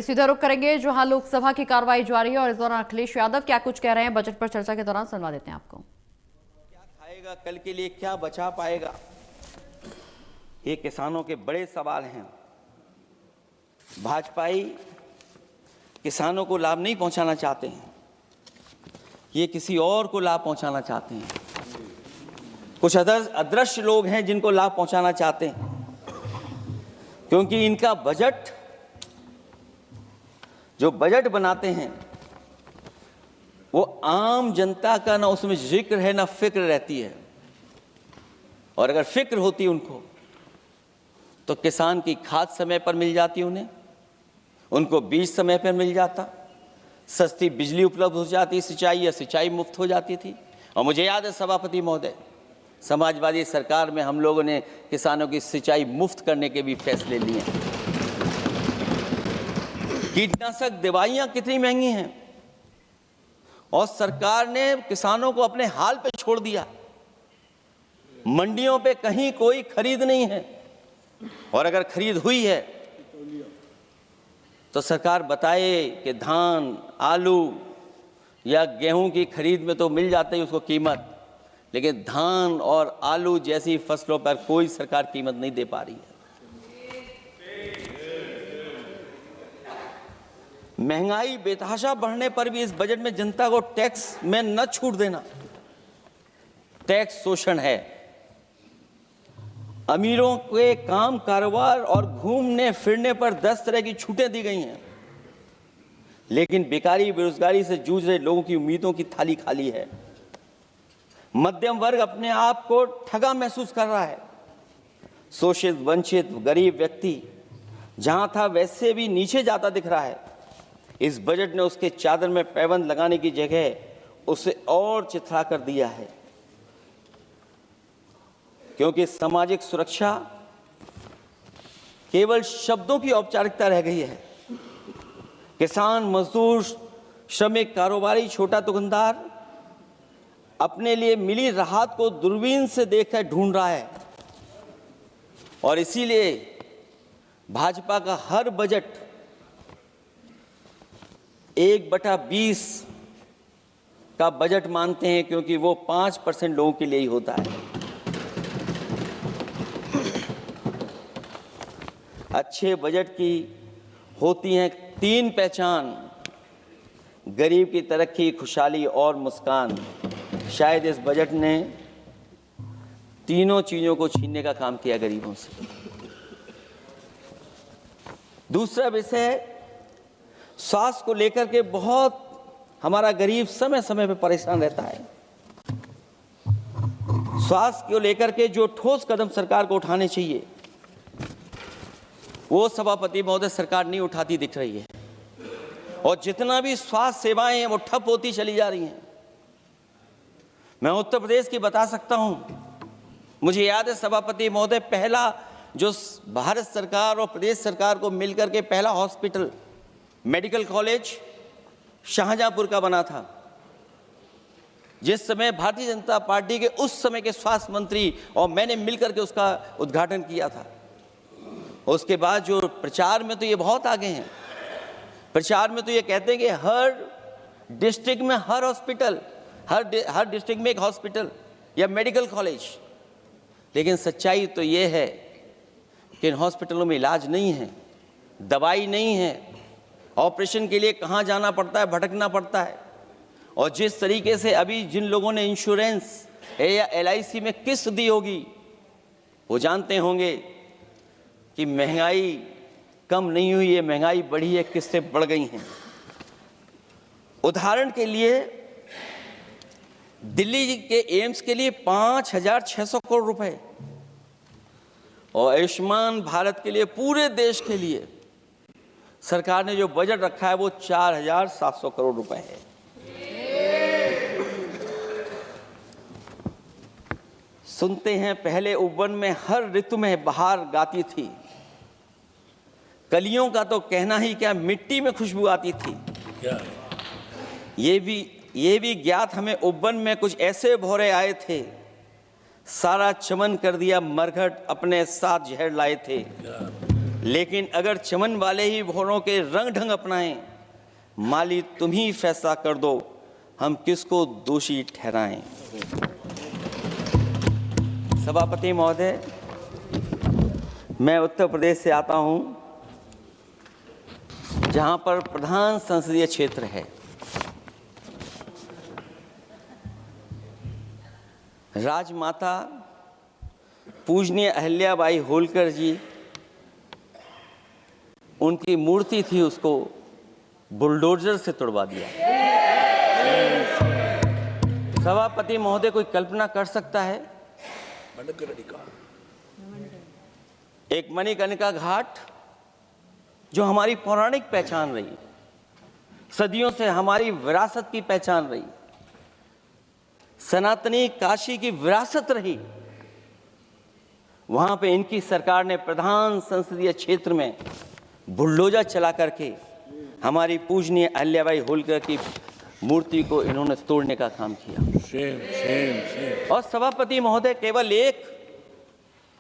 सीधा रुख करेंगे जहां लोकसभा की कार्रवाई जारी है और इस दौरान अखिलेश यादव क्या कुछ कह रहे हैं बजट पर चर्चा के दौरान सुनवा देते हैं आपको। क्या खाएगा, कल के लिए क्या बचा पाएगा, ये किसानों के बड़े सवाल हैं। भाजपाई किसानों को लाभ नहीं पहुंचाना चाहते हैं, ये किसी और को लाभ पहुंचाना चाहते हैं। कुछ अदृश्य लोग हैं जिनको लाभ पहुंचाना चाहते हैं, क्योंकि इनका बजट, जो बजट बनाते हैं, वो आम जनता का ना उसमें जिक्र है ना फिक्र रहती है। और अगर फिक्र होती उनको तो किसान की खाद समय पर मिल जाती, उनको बीज समय पर मिल जाता, सस्ती बिजली उपलब्ध हो जाती, सिंचाई मुफ्त हो जाती थी। और मुझे याद है सभापति महोदय, समाजवादी सरकार में हम लोगों ने किसानों की सिंचाई मुफ्त करने के भी फैसले लिए हैं। कीटनाशक दवाइयां कितनी महंगी हैं और सरकार ने किसानों को अपने हाल पे छोड़ दिया। मंडियों पे कहीं कोई खरीद नहीं है, और अगर खरीद हुई है तो सरकार बताए कि धान, आलू या गेहूं की खरीद में तो मिल जाती है उसको कीमत, लेकिन धान और आलू जैसी फसलों पर कोई सरकार कीमत नहीं दे पा रही है। महंगाई बेतहाशा बढ़ने पर भी इस बजट में जनता को टैक्स में न छूट देना टैक्स शोषण है। अमीरों के काम, कारोबार और घूमने फिरने पर 10 तरह की छूटें दी गई हैं, लेकिन बेकारी, बेरोजगारी से जूझ रहे लोगों की उम्मीदों की थाली खाली है। मध्यम वर्ग अपने आप को ठगा महसूस कर रहा है। शोषित, वंचित, गरीब व्यक्ति जहां था वैसे भी नीचे जाता दिख रहा है। इस बजट ने उसके चादर में पैबंद लगाने की जगह उसे और चिथड़ा कर दिया है, क्योंकि सामाजिक सुरक्षा केवल शब्दों की औपचारिकता रह गई है। किसान, मजदूर, श्रमिक, कारोबारी, छोटा दुकानदार अपने लिए मिली राहत को दूरबीन से देखकर ढूंढ रहा है। और इसीलिए भाजपा का हर बजट 1/20 का बजट मानते हैं, क्योंकि वो 5% लोगों के लिए ही होता है। अच्छे बजट की होती हैं 3 पहचान: गरीब की तरक्की, खुशहाली और मुस्कान। शायद इस बजट ने तीनों चीजों को छीनने का काम किया गरीबों से। दूसरा विषय, स्वास्थ्य को लेकर के बहुत हमारा गरीब समय समय पर परेशान रहता है। स्वास्थ्य को लेकर के जो ठोस कदम सरकार को उठाने चाहिए, वो सभापति महोदय सरकार नहीं उठाती दिख रही है। और जितना भी स्वास्थ्य सेवाएं हैं वो ठप होती चली जा रही हैं। मैं उत्तर प्रदेश की बता सकता हूं। मुझे याद है सभापति महोदय, पहला जो भारत सरकार और प्रदेश सरकार को मिलकर के पहला हॉस्पिटल, मेडिकल कॉलेज शाहजहांपुर का बना था, जिस समय भारतीय जनता पार्टी के उस समय के स्वास्थ्य मंत्री और मैंने मिलकर के उसका उद्घाटन किया था। उसके बाद जो प्रचार में तो ये बहुत आगे हैं। प्रचार में तो ये कहते हैं कि हर डिस्ट्रिक्ट में हर हॉस्पिटल, हर डिस्ट्रिक्ट में एक हॉस्पिटल या मेडिकल कॉलेज, लेकिन सच्चाई तो ये है कि इन हॉस्पिटलों में इलाज नहीं है, दवाई नहीं है, ऑपरेशन के लिए कहाँ जाना पड़ता है, भटकना पड़ता है। और जिस तरीके से अभी जिन लोगों ने इंश्योरेंस या LIC में किस्त दी होगी, वो जानते होंगे कि महंगाई कम नहीं हुई है, महंगाई बढ़ी है, किस्तें बढ़ गई हैं। उदाहरण के लिए दिल्ली के एम्स के लिए 5,600 करोड़ रुपए और आयुष्मान भारत के लिए पूरे देश के लिए सरकार ने जो बजट रखा है वो 4,700 करोड़ रुपए है। सुनते हैं पहले उपवन में हर ऋतु में बहार गाती थी, कलियों का तो कहना ही क्या, मिट्टी में खुशबू आती थी। क्या? ये भी ज्ञात हमें उपवन में कुछ ऐसे भौरे आए थे, सारा चमन कर दिया मरघट, अपने साथ जहर लाए थे। लेकिन अगर चमन वाले ही भौरों के रंग ढंग अपनाएं, माली तुम ही फैसला कर दो हम किसको दोषी ठहराएं। सभापति महोदय, मैं उत्तर प्रदेश से आता हूं, जहां पर प्रधान संसदीय क्षेत्र है। राजमाता पूजनीय अहिल्याबाई होलकर जी, उनकी मूर्ति थी, उसको बुलडोजर से तोड़वा दिया। सभापति महोदय, कोई कल्पना कर सकता है एक मणिकर्णिका घाट जो हमारी पौराणिक पहचान रही, सदियों से हमारी विरासत की पहचान रही, सनातनी काशी की विरासत रही, वहां पे इनकी सरकार ने प्रधान संसदीय क्षेत्र में बुलडोजर चला करके हमारी पूजनीय अहिल्याबाई होलकर की मूर्ति को इन्होंने तोड़ने का काम किया। और सभापति महोदय, केवल एक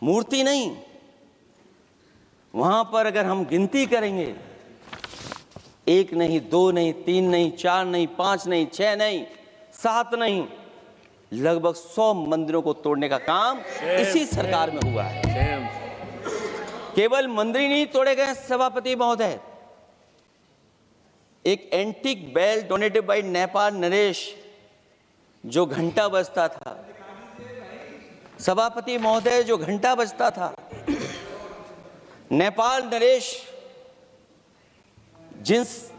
मूर्ति नहीं, वहां पर अगर हम गिनती करेंगे, एक नहीं, दो नहीं, तीन नहीं, चार नहीं, पांच नहीं, छह नहीं, सात नहीं, लगभग 100 मंदिरों को तोड़ने का काम इसी सरकार में हुआ है। केवल मंदिर नहीं तोड़े गए सभापति महोदय, एक antique bell donated by Nepal नरेश, जो घंटा बजता था, सभापति महोदय, जो घंटा बजता था, नेपाल नरेश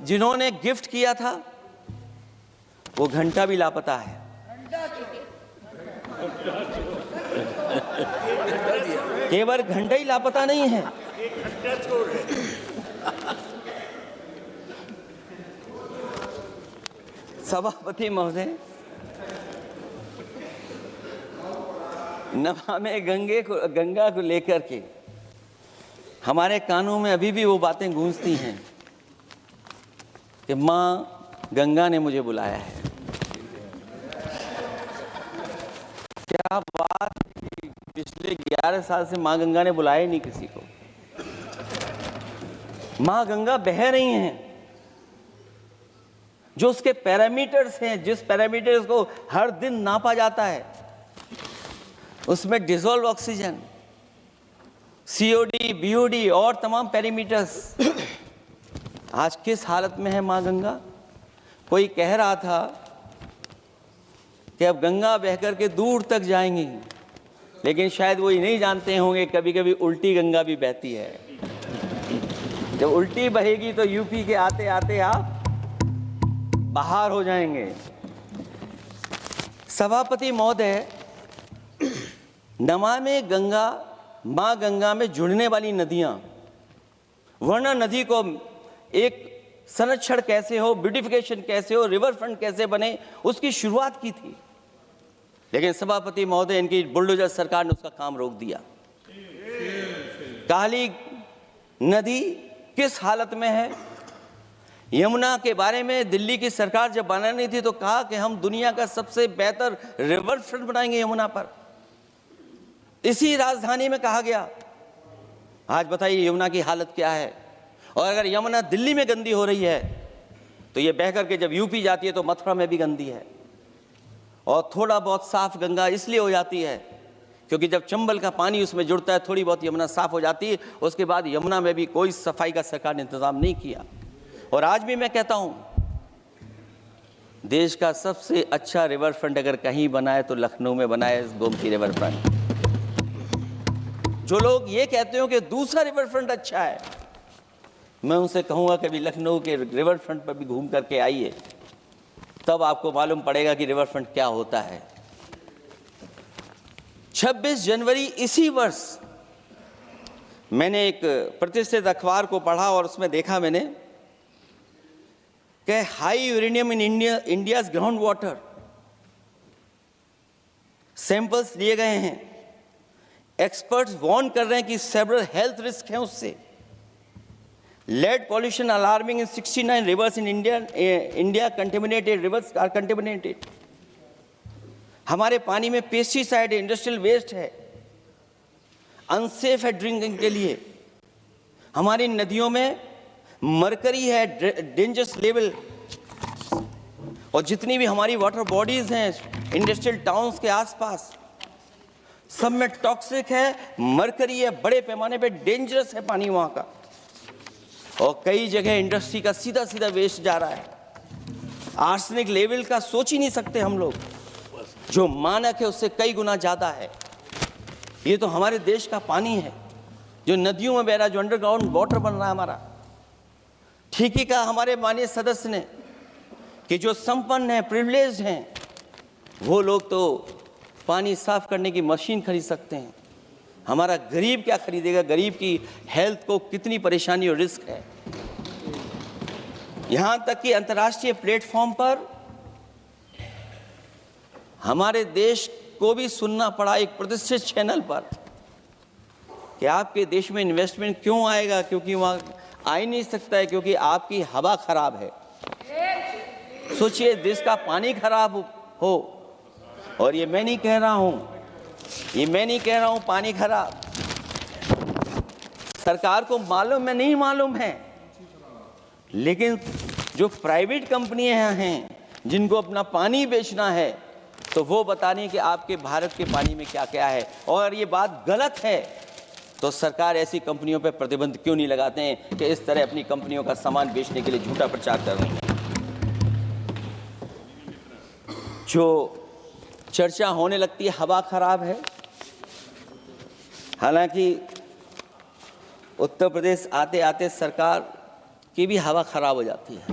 जिन्होंने गिफ्ट किया था, वो घंटा भी लापता है। केवल घंटा ही लापता नहीं है, सभापति महोदय, नमामि गंगा को लेकर के हमारे कानों में अभी भी वो बातें गूंजती हैं कि माँ गंगा ने मुझे बुलाया है। क्या बात, पिछले 11 साल से माँ गंगा ने बुलाया ही नहीं किसी को। माँ गंगा बह रही हैं, जो उसके पैरामीटर्स हैं, जिस पैरामीटर्स को हर दिन नापा जाता है, उसमें डिसॉल्व ऑक्सीजन, सीओडी, बीओडी और तमाम पैरामीटर्स, आज किस हालत में है माँ गंगा। कोई कह रहा था कि अब गंगा बहकर के दूर तक जाएंगी, लेकिन शायद वो ये नहीं जानते होंगे कभी कभी उल्टी गंगा भी बहती है। जब उल्टी बहेगी तो यूपी के आते आते आप बाहर हो जाएंगे। सभापति महोदय, नमामि गंगा, मां गंगा में जुड़ने वाली नदियां, वरना नदी को एक संरक्षण कैसे हो, ब्यूटिफिकेशन कैसे हो, रिवर फ्रंट कैसे बने, उसकी शुरुआत की थी। लेकिन सभापति महोदय, इनकी बुलडोजर सरकार ने उसका काम रोक दिया। काली नदी किस हालत में है। यमुना के बारे में दिल्ली की सरकार जब बनानी थी तो कहा कि हम दुनिया का सबसे बेहतर रिवर फ्रंट बनाएंगे यमुना पर, इसी राजधानी में कहा गया। आज बताइए यमुना की हालत क्या है। और अगर यमुना दिल्ली में गंदी हो रही है तो ये बह करके जब यूपी जाती है तो मथुरा में भी गंदी है। और थोड़ा बहुत साफ गंगा इसलिए हो जाती है क्योंकि जब चंबल का पानी उसमें जुड़ता है, थोड़ी बहुत यमुना साफ हो जाती है। उसके बाद यमुना में भी कोई सफाई का सरकार ने इंतजाम नहीं किया। और आज भी मैं कहता हूं, देश का सबसे अच्छा रिवर फ्रंट अगर कहीं बना है तो लखनऊ में बना है, गोमती रिवर फ्रंट। जो लोग ये कहते हो कि दूसरा रिवर फ्रंट अच्छा है, मैं उनसे कहूंगा कि लखनऊ के रिवर फ्रंट पर भी घूम करके आइए, तब आपको मालूम पड़ेगा कि रिवर फ्रंट क्या होता है। 26 जनवरी इसी वर्ष मैंने एक प्रतिष्ठित अखबार को पढ़ा और उसमें देखा मैंने कि high uranium in India's ground water samples लिए गए हैं। एक्सपर्ट्स वार्न कर रहे हैं कि सेवरल हेल्थ रिस्क हैं उससे। Lead pollution alarming in 69 rivers in India contaminated, rivers are contaminated. हमारे पानी में पेस्टिसाइड है, इंडस्ट्रियल वेस्ट है, अनसेफ है ड्रिंकिंग के लिए। हमारी नदियों में मरकरी है, डेंजरस लेवल, और जितनी भी हमारी वाटर बॉडीज हैं इंडस्ट्रियल टाउन्स के आसपास, सब में टॉक्सिक है, मरकरी है, बड़े पैमाने पे डेंजरस है पानी वहाँ का। और कई जगह इंडस्ट्री का सीधा सीधा वेस्ट जा रहा है। आर्सेनिक लेवल का सोच ही नहीं सकते हम लोग, जो मानक है उससे कई गुना ज़्यादा है। ये तो हमारे देश का पानी है जो नदियों में बह रहा है, जो अंडरग्राउंड वाटर बन रहा है हमारा। ठीक ही कहा हमारे माननीय सदस्य ने कि जो संपन्न हैं, प्रिविलेज्ड हैं, वो लोग तो पानी साफ करने की मशीन खरीद सकते हैं। हमारा गरीब क्या खरीदेगा? गरीब की हेल्थ को कितनी परेशानी और रिस्क है। यहाँ तक कि अंतर्राष्ट्रीय प्लेटफॉर्म पर हमारे देश को भी सुनना पड़ा एक प्रतिष्ठित चैनल पर कि आपके देश में इन्वेस्टमेंट क्यों आएगा, क्योंकि वहाँ आ ही नहीं सकता है, क्योंकि आपकी हवा खराब है। सोचिए, देश का पानी खराब हो, और ये मैं नहीं कह रहा हूँ, पानी खराब सरकार को मालूम है, नहीं मालूम है, लेकिन जो प्राइवेट कंपनियां हैं जिनको अपना पानी बेचना है, तो वो बता रही हैं कि आपके भारत के पानी में क्या क्या है। और ये बात गलत है तो सरकार ऐसी कंपनियों पर प्रतिबंध क्यों नहीं लगाते हैं कि इस तरह अपनी कंपनियों का सामान बेचने के लिए झूठा प्रचार कर रही हैं। जो चर्चा होने लगती है हवा खराब है, हालांकि उत्तर प्रदेश आते आते सरकार की भी हवा खराब हो जाती है।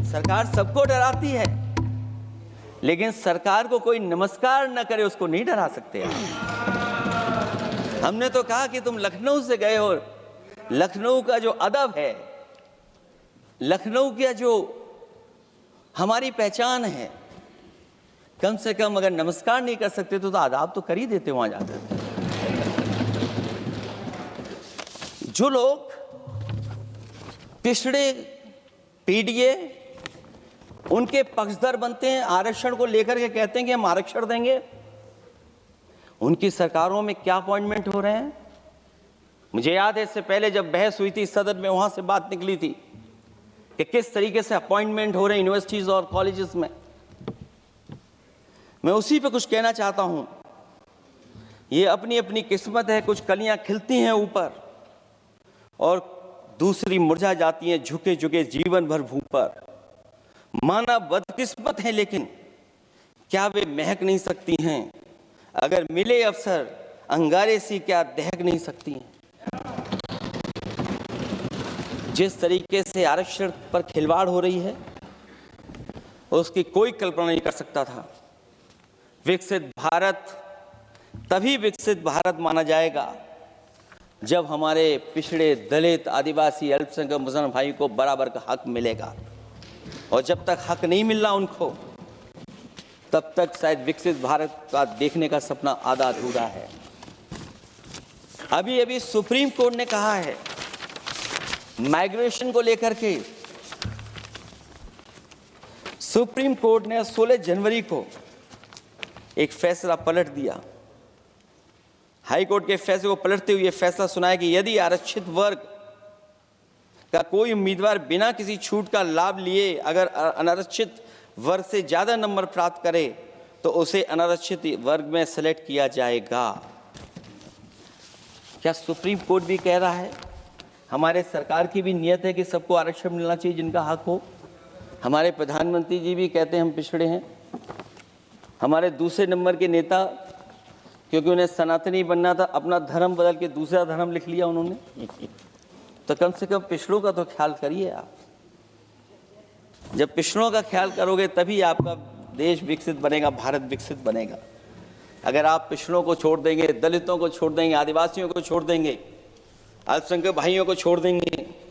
सरकार सबको डराती है, लेकिन सरकार को कोई नमस्कार न करे उसको नहीं डरा सकते। हमने तो कहा कि तुम लखनऊ से गए हो, लखनऊ का जो अदब है, लखनऊ का जो हमारी पहचान है, कम से कम अगर नमस्कार नहीं कर सकते तो आदाब तो कर ही देते वहां जाकर। जो लोग पिछड़े पीडीए उनके पक्षधर बनते हैं, आरक्षण को लेकर के कहते हैं कि हम आरक्षण देंगे, उनकी सरकारों में क्या अपॉइंटमेंट हो रहे हैं। मुझे याद है इससे पहले जब बहस हुई थी सदन में, वहां से बात निकली थी कि किस तरीके से अपॉइंटमेंट हो रहे हैं यूनिवर्सिटीज और कॉलेजेस में। मैं उसी पे कुछ कहना चाहता हूं। ये अपनी अपनी किस्मत है, कुछ कलियां खिलती हैं ऊपर और दूसरी मुरझा जाती हैं झुके झुके जीवन भर भूख पर। माना बदकिस्मत है, लेकिन क्या वे महक नहीं सकती हैं? अगर मिले अवसर अंगारे सी क्या दहक नहीं सकती हैं? जिस तरीके से आरक्षण पर खिलवाड़ हो रही है उसकी कोई कल्पना नहीं कर सकता था। विकसित भारत तभी विकसित भारत माना जाएगा जब हमारे पिछड़े, दलित, आदिवासी, अल्पसंख्यक मुसलमान भाई को बराबर का हक मिलेगा। और जब तक हक नहीं मिल रहा उनको, तब तक शायद विकसित भारत का देखने का सपना आधा अधूरा है। अभी अभी सुप्रीम कोर्ट ने कहा है माइग्रेशन को लेकर के, सुप्रीम कोर्ट ने 16 जनवरी को एक फैसला पलट दिया। हाई कोर्ट के फैसले को पलटते हुए फैसला सुनाया कि यदि आरक्षित वर्ग का कोई उम्मीदवार बिना किसी छूट का लाभ लिए अगर अनारक्षित वर्ग से ज्यादा नंबर प्राप्त करे तो उसे अनारक्षित वर्ग में सेलेक्ट किया जाएगा। क्या सुप्रीम कोर्ट भी कह रहा है? हमारे सरकार की भी नियत है कि सबको आरक्षण मिलना चाहिए जिनका हक हो। हमारे प्रधानमंत्री जी भी कहते हैं हम पिछड़े हैं। हमारे दूसरे नंबर के नेता, क्योंकि उन्हें सनातनी बनना था, अपना धर्म बदल के दूसरा धर्म लिख लिया उन्होंने। तो कम से कम पिछड़ों का तो ख्याल करिए आप। जब पिछड़ों का ख्याल करोगे तभी आपका देश विकसित बनेगा, भारत विकसित बनेगा। अगर आप पिछड़ों को छोड़ देंगे, दलितों को छोड़ देंगे, आदिवासियों को छोड़ देंगे, अल्पसंख्यक भाइयों को छोड़ देंगे,